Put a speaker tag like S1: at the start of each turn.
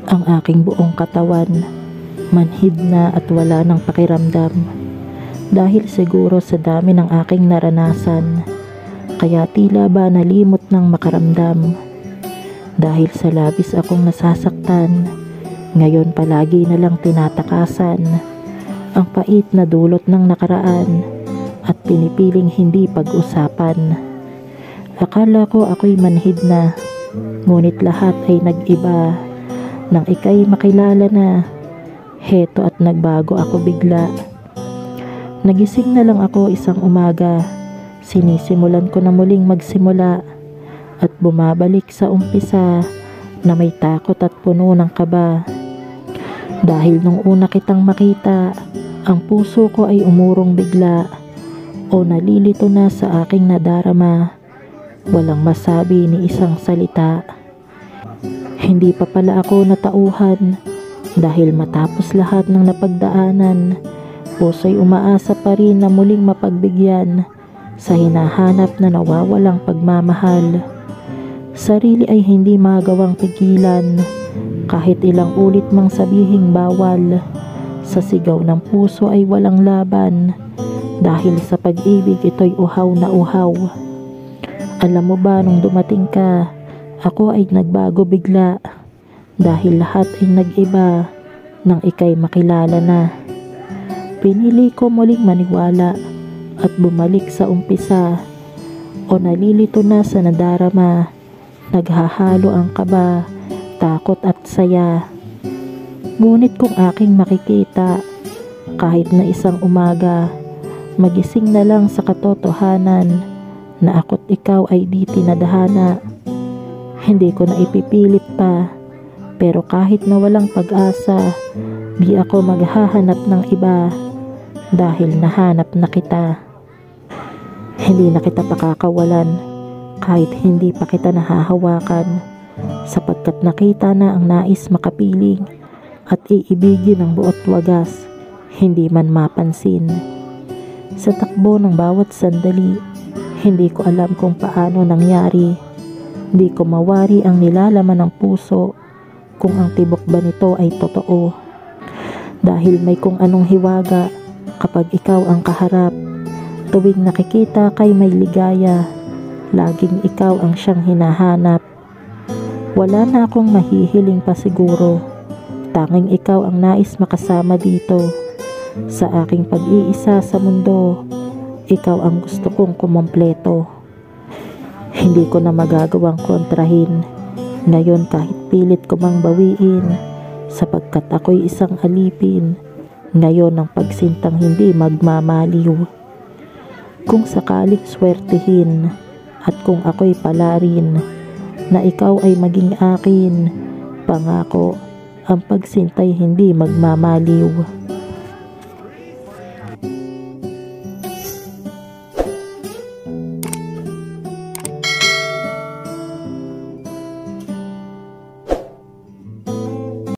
S1: Ang aking buong katawan, manhid na at wala ng pakiramdam. Dahil siguro sa dami ng aking naranasan, kaya tila ba nalimot ng makaramdam. Dahil sa labis akong nasasaktan, ngayon palagi na lang tinatakasan ang pait na dulot ng nakaraan at pinipiling hindi pag-usapan. Akala ko ako'y manhid na, ngunit lahat ay nag-iba. Nang ika'y makilala na, heto at nagbago ako bigla. Nagising na lang ako isang umaga, sinisimulan ko na muling magsimula at bumabalik sa umpisa na may takot at puno ng kaba. Dahil nung una kitang makita, ang puso ko ay umurong bigla o nalilito na sa aking nadarama. Walang masabi ni isang salita. Hindi pa pala ako natauhan dahil matapos lahat ng napagdaanan, puso'y umaasa pa rin na muling mapagbigyan sa hinahanap na nawawalang pagmamahal. Sarili ay hindi magawang pigilan kahit ilang ulit mang sabihing bawal. Sa sigaw ng puso ay walang laban dahil sa pag-ibig ito'y uhaw na uhaw. Alam mo ba nung dumating ka, ako ay nagbago bigla dahil lahat ay nag-iba nang ika'y makilala na. Pinili ko muling maniwala at bumalik sa umpisa o nalilito na sa nadarama. Naghahalo ang kaba, takot at saya. Ngunit kung aking makikita, kahit na isang umaga, magising na lang sa katotohanan na ako't ikaw ay di tinadhana. Hindi ko na ipipilit pa, pero kahit na walang pag-asa, di ako maghahanap ng iba dahil nahanap na kita. Hindi na kita pakakawalan kahit hindi pa kita nahahawakan, sapagkat nakita na ang nais makapiling at iibigin ng buot wagas, hindi man mapansin. Sa takbo ng bawat sandali, hindi ko alam kung paano nangyari. Di ko mawari ang nilalaman ng puso kung ang tibok ba nito ay totoo. Dahil may kung anong hiwaga kapag ikaw ang kaharap. Tuwing nakikita kay may ligaya, laging ikaw ang siyang hinahanap. Wala na akong mahihiling pa siguro, tanging ikaw ang nais makasama dito. Sa aking pag-iisa sa mundo, ikaw ang gusto kong kumompleto. Hindi ko na magagawang kontrahin ngayon kahit pilit ko mang bawiin, sapagkat ako'y isang alipin ngayon ng pagsintang hindi magmamaliw. Kung sakaling swertihin at kung ako'y palarin na ikaw ay maging akin, pangako ang pagsintay hindi magmamaliw.